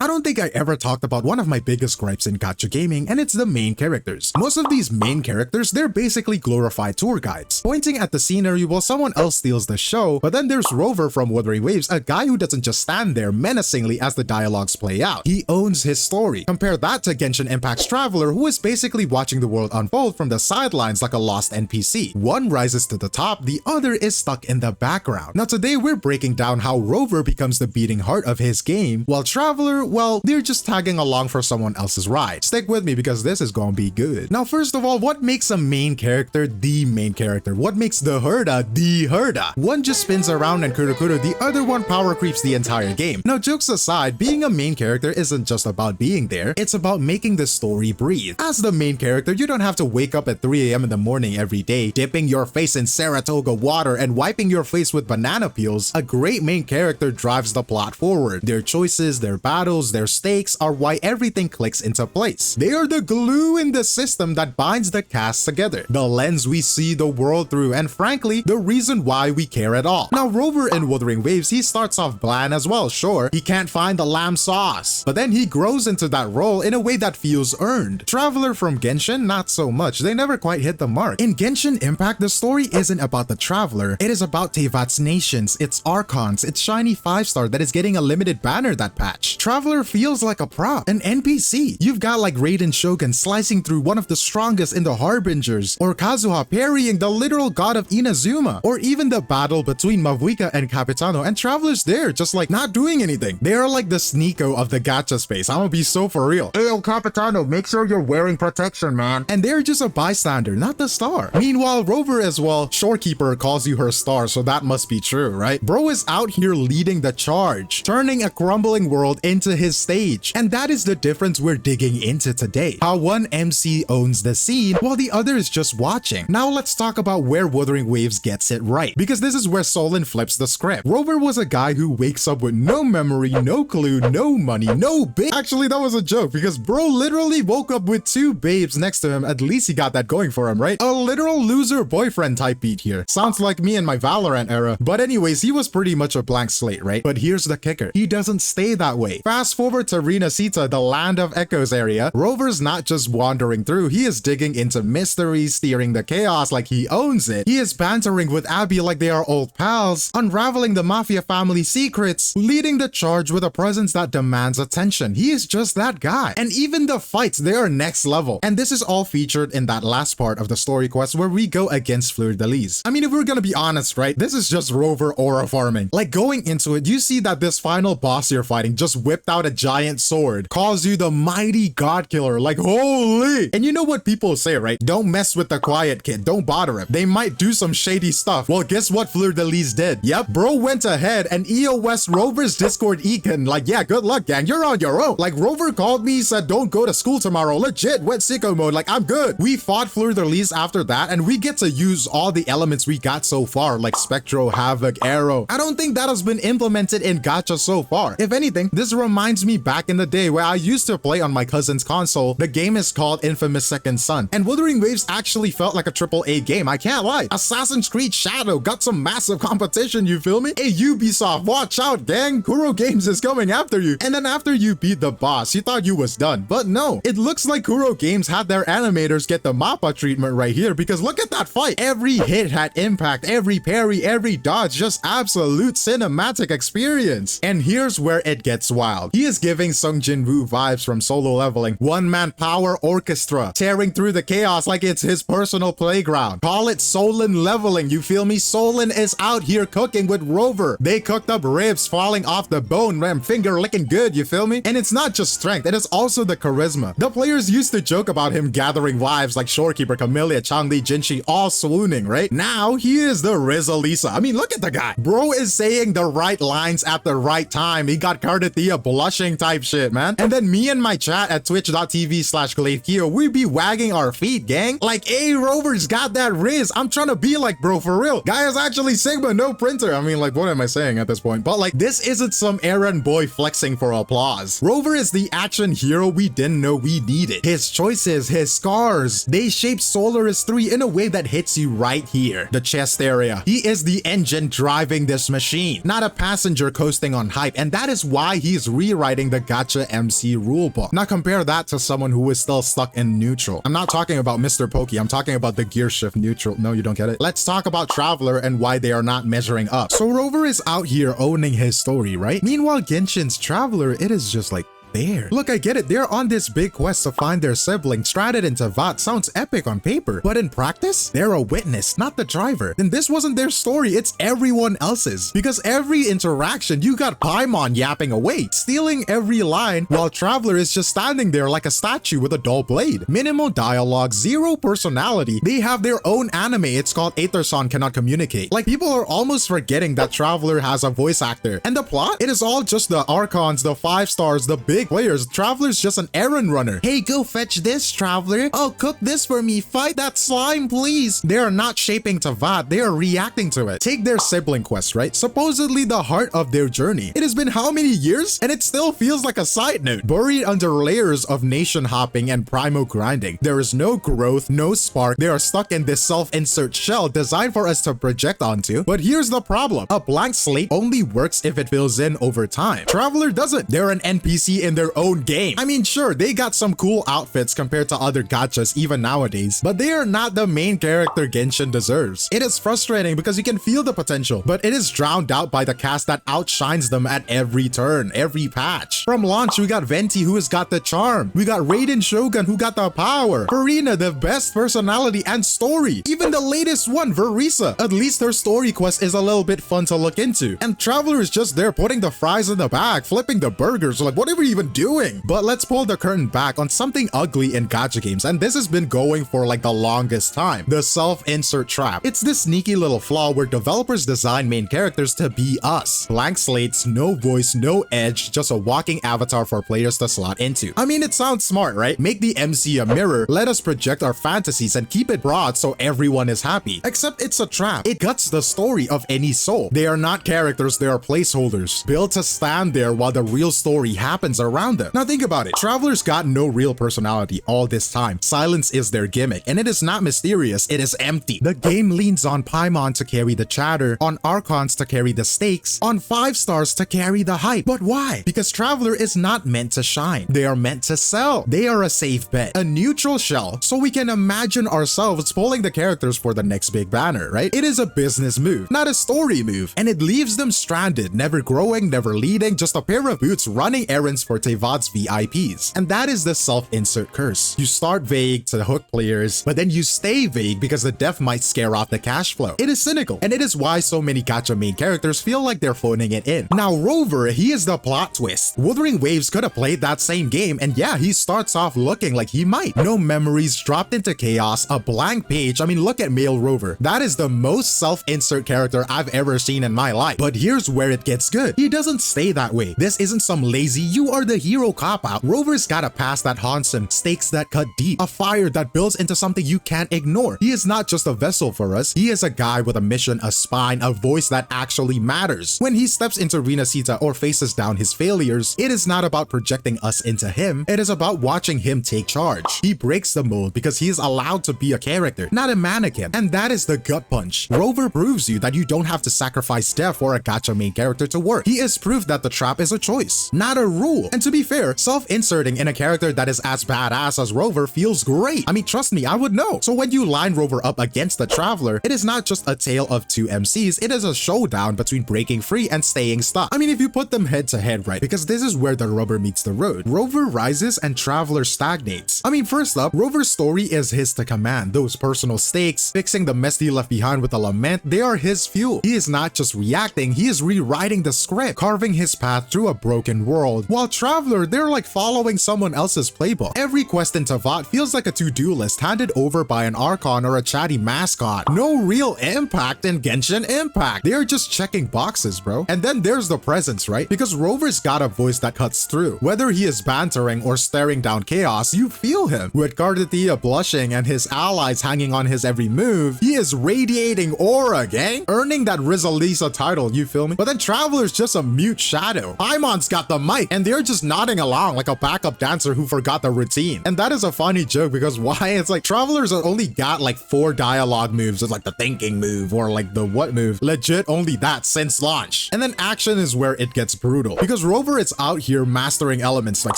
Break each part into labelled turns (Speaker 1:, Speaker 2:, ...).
Speaker 1: I don't think I ever talked about one of my biggest gripes in gacha gaming, and it's the main characters. Most of these main characters, they're basically glorified tour guides, pointing at the scenery while someone else steals the show. But then there's Rover from Wuthering Waves, a guy who doesn't just stand there menacingly as the dialogues play out. He owns his story. Compare that to Genshin Impact's Traveler, who is basically watching the world unfold from the sidelines like a lost NPC. One rises to the top, the other is stuck in the background. Now today we're breaking down how Rover becomes the beating heart of his game, while Traveler, well, they're just tagging along for someone else's ride. Stick with me because this is gonna be good. Now, first of all, what makes a main character the main character? What makes the 𝗏𝗏 the 𝗏𝗏? One just spins around and kurukuru, the other one power creeps the entire game. Now, jokes aside, being a main character isn't just about being there, it's about making the story breathe. As the main character, you don't have to wake up at 3 AM in the morning every day, dipping your face in Saratoga water and wiping your face with banana peels. A great main character drives the plot forward. Their choices, their battles, their stakes are why everything clicks into place. They are the glue in the system that binds the cast together, the lens we see the world through, and frankly, the reason why we care at all. Now, Rover in Wuthering Waves, he starts off bland as well. Sure, he can't find the lamb sauce, but then he grows into that role in a way that feels earned. Traveler from Genshin, not so much. They never quite hit the mark. In Genshin Impact, the story isn't about the Traveler. It is about Teyvat's nations, its archons, its shiny 5-star that is getting a limited banner that patch. Traveler feels like a prop, an NPC. You've got like Raiden Shogun slicing through one of the strongest in the Harbingers, or Kazuha parrying the literal god of Inazuma, or even the battle between Mavuika and Capitano, and Traveler's there just like not doing anything. They are like the Sneeko of the gacha space. I'm gonna be so for real. Hey, yo, Capitano, make sure you're wearing protection, man. And they're just a bystander, not the star. Meanwhile, Rover as well, Shorekeeper calls you her star, so that must be true, right? Bro is out here leading the charge, turning a crumbling world into his stage. And that is the difference we're digging into today. How one MC owns the scene while the other is just watching. Now let's talk about where Wuthering Waves gets it right, because this is where 𝗖lie flips the script. Rover was a guy who wakes up with no memory, no clue, no money, no babe. Actually, that was a joke because bro literally woke up with 2 babes next to him. At least he got that going for him, right? A literal loser boyfriend type beat here. Sounds like me in my Valorant era. But anyways, he was pretty much a blank slate, right? But here's the kicker. He doesn't stay that way. Fast forward to 𝗏𝗏, the land of echoes area. Rover's not just wandering through, he is digging into mysteries, steering the chaos like he owns it. He is bantering with Abby like they are old pals, unraveling the mafia family secrets, leading the charge with a presence that demands attention. He is just that guy. And even the fights, they are next level. And this is all featured in that last part of the story quest where we go against 𝗏𝗏. I mean, if we're gonna be honest, right? This is just Rover aura farming. Like going into it, you see that this final boss you're fighting just whipped out a giant sword, calls you the mighty god killer, like holy. And you know what people say, right? Don't mess with the quiet kid, don't bother him. They might do some shady stuff. Well, guess what 𝗏𝗏 did? Yep, bro went ahead and EOS Rover's Discord Econ, like, yeah, good luck gang, you're on your own. Like Rover called me, said don't go to school tomorrow, legit, went sicko mode, like I'm good. We fought 𝗏𝗏 after that and we get to use all the elements we got so far, like Spectro, Havoc, Arrow. I don't think that has been implemented in gacha so far. If anything, this reminds me back in the day where I used to play on my cousin's console. The game is called Infamous Second Son, and Wuthering Waves actually felt like a AAA game, I can't lie. Assassin's Creed Shadow got some massive competition, you feel me? Hey Ubisoft, watch out gang, Kuro Games is coming after you. And then after you beat the boss, you thought you was done, but no. It looks like Kuro Games had their animators get the MAPPA treatment right here, because look at that fight. Every hit had impact, every parry, every dodge, just absolute cinematic experience. And here's where it gets wild. He is giving Sung Jin-woo vibes from Solo Leveling, one-man power orchestra, tearing through the chaos like it's his personal playground. Call it 𝗖lie leveling, you feel me? 𝗖lie is out here cooking with Rover. They cooked up ribs falling off the bone, man, finger licking good, you feel me? And it's not just strength, it is also the charisma. The players used to joke about him gathering wives like Shorekeeper, Camellia, Changli, Jinshi, all swooning, right? Now he is the 𝗏𝗏. I mean, look at the guy. Bro is saying the right lines at the right time. He got Cardathea blushing type shit, man. And then me and my chat at twitch.tv/𝗏𝗏, we be wagging our feet, gang. Like, hey, Rover's got that riz. I'm trying to be like, bro, for real. Guy is actually Sigma, no printer. I mean, like, what am I saying at this point? But like, this isn't some errand boy flexing for applause. Rover is the action hero we didn't know we needed. His choices, his scars, they shape Solaris 3 in a way that hits you right here, the chest area. He is the engine driving this machine, not a passenger coasting on hype. And that is why he's rewriting the gacha MC rulebook. Now compare that to someone who is still stuck in neutral. I'm not talking about Mr. Pokey, I'm talking about the gear shift neutral. No, you don't get it. Let's talk about Traveler and why they are not measuring up. So Rover is out here owning his story, right? Meanwhile, Genshin's Traveler, it is just like there. Look, I get it. They're on this big quest to find their sibling stranded into VAT. Sounds epic on paper, but in practice, they're a witness, not the driver. And this wasn't their story, it's everyone else's. Because every interaction, you got 𝗵𝗵 yapping away, stealing every line, while Traveler is just standing there like a statue with a dull blade. Minimal dialogue, zero personality. They have their own anime. It's called 𝗖ție𝗍𝗆 Cannot Communicate. Like, people are almost forgetting that Traveler has a voice actor. And the plot? It is all just the Archons, the 5 stars, the big players. Traveler's just an errand runner. Hey, go fetch this, Traveler. Oh, cook this for me. Fight that slime, please. They are not shaping to VAT. They are reacting to it. Take their sibling quest, right? Supposedly the heart of their journey. It has been how many years? And it still feels like a side note, buried under layers of nation hopping and primo grinding. There is no growth, no spark. They are stuck in this self-insert shell designed for us to project onto. But here's the problem. A blank slate only works if it fills in over time. Traveler doesn't. They're an NPC in their own game. I mean, sure, they got some cool outfits compared to other gachas even nowadays, but they are not the main character Genshin deserves. It is frustrating because you can feel the potential, but it is drowned out by the cast that outshines them at every turn, every patch. From launch, we got Venti, who has got the charm. We got Raiden Shogun, who got the power. Farina, the best personality and story. Even the latest one, Verisa. At least her story quest is a little bit fun to look into. And Traveler is just there putting the fries in the bag, flipping the burgers, like what are we even doing? But let's pull the curtain back on something ugly in gacha games, and this has been going for like the longest time. The self-insert trap. It's this sneaky little flaw where developers design main characters to be us. Blank slates, no voice, no edge, just a walking avatar for players to slot into. I mean, it sounds smart, right? Make the MC a mirror, let us project our fantasies and keep it broad so everyone is happy. Except it's a trap. It guts the story of any soul. They are not characters, they are placeholders, built to stand there while the real story happens around them. Now think about it. Traveler's got no real personality all this time. Silence is their gimmick, and it is not mysterious, it is empty. The game leans on 𝗵𝗆 to carry the chatter, on Archons to carry the stakes, on 5 stars to carry the hype. But why? Because Traveler is not meant to shine. They are meant to sell. They are a safe bet, a neutral shell, so we can imagine ourselves pulling the characters for the next big banner, right? It is a business move, not a story move, and it leaves them stranded, never growing, never leading, just a pair of boots running errands for Teyvat's VIPs. And that is the self-insert curse. You start vague to hook players, but then you stay vague because the death might scare off the cash flow. It is cynical, and it is why so many gacha main characters feel like they're phoning it in. Now Rover, he is the plot twist. Wuthering Waves could have played that same game, and yeah, he starts off looking like he might. No memories, dropped into chaos, a blank page. I mean, look at male Rover. That is the most self-insert character I've ever seen in my life. But here's where it gets good. He doesn't stay that way. This isn't some lazy, you are the hero cop-out. Rover's got a past that haunts him, stakes that cut deep, a fire that builds into something you can't ignore. He is not just a vessel for us. He is a guy with a mission, a spine, a voice that actually matters. When he steps into Renacita or faces down his failures, it is not about projecting us into him. It is about watching him take charge. He breaks the mold because he is allowed to be a character, not a mannequin. And that is the gut punch. Rover proves you that you don't have to sacrifice death for a gacha main character to work. He is proof that the trap is a choice, not a rule. And to be fair, self-inserting in a character that is as badass as Rover feels great. I mean, trust me, I would know. So when you line Rover up against the Traveler, it is not just a tale of 2 MCs, it is a showdown between breaking free and staying stuck. I mean, if you put them head to head, right? Because this is where the rubber meets the road. Rover rises and Traveler stagnates. I mean, first up, Rover's story is his to command. Those personal stakes, fixing the mess he left behind with a lament, they are his fuel. He is not just reacting, he is rewriting the script, carving his path through a broken world. While Traveler, they're like following someone else's playbook. Every quest in Teyvat feels like a to-do list handed over by an Archon or a chatty mascot. No real impact in Genshin Impact. They're just checking boxes, bro. And then there's the presence, right? Because Rover's got a voice that cuts through. Whether he is bantering or staring down chaos, you feel him. With Gardathia blushing and his allies hanging on his every move, he is radiating aura, gang. Earning that 𝗖cie𝗍𝗆𝗵𝗁 title, you feel me? But then Traveler's just a mute shadow. 𝗵𝗆's got the mic, and they're just just nodding along like a backup dancer who forgot the routine. And that is a funny joke because why? It's like Traveler's only got like 4 dialogue moves. It's like the thinking move or like the what move. Legit only that since launch. And then action is where it gets brutal because Rover is out here mastering elements like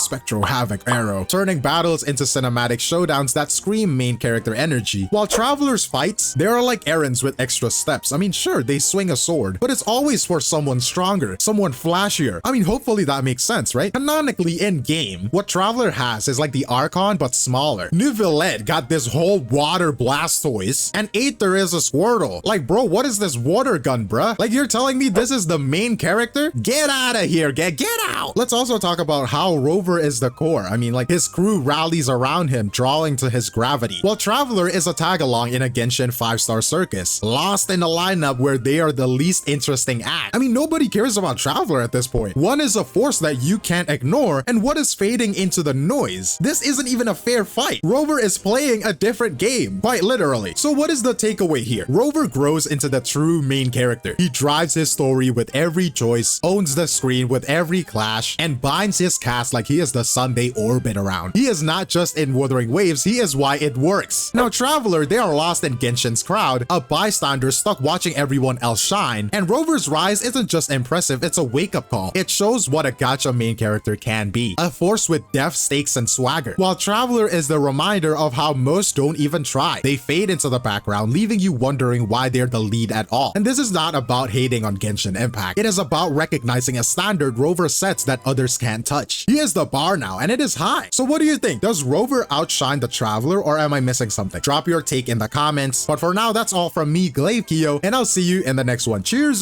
Speaker 1: Spectral, Havoc, Arrow, turning battles into cinematic showdowns that scream main character energy. While Traveler's fights, they are like errands with extra steps. I mean, sure, they swing a sword, but it's always for someone stronger, someone flashier. I mean, hopefully that makes sense, right? Canonically in game, what Traveler has is like the Archon but smaller. Neuvillette got this whole water Blastoise, and Aether is a Squirtle. Like, bro, what is this water gun, bruh? Like, you're telling me this is the main character? Get out of here, get out! Let's also talk about how Rover is the core. I mean, like, his crew rallies around him, drawing to his gravity, while Traveler is a tag-along in a Genshin 5-star circus, lost in a lineup where they are the least interesting act. I mean, nobody cares about Traveler at this point. One is a force that you can't ignore, and what is fading into the noise? This isn't even a fair fight. Rover is playing a different game, quite literally. So what is the takeaway here? Rover grows into the true main character. He drives his story with every choice, owns the screen with every clash, and binds his cast like he is the sun they orbit around. He is not just in Wuthering Waves, he is why it works. Now Traveler, they are lost in Genshin's crowd, a bystander stuck watching everyone else shine, and Rover's rise isn't just impressive, it's a wake-up call. It shows what a gacha main character can be, a force with depth, stakes, and swagger. While Traveler is the reminder of how most don't even try. They fade into the background, leaving you wondering why they're the lead at all. And this is not about hating on Genshin Impact. It is about recognizing a standard Rover sets that others can't touch. He is the bar now, and it is high. So what do you think? Does Rover outshine the Traveler, or am I missing something? Drop your take in the comments. But for now, that's all from me, 𝗖𝗍𝗆𝗆, and I'll see you in the next one. Cheers!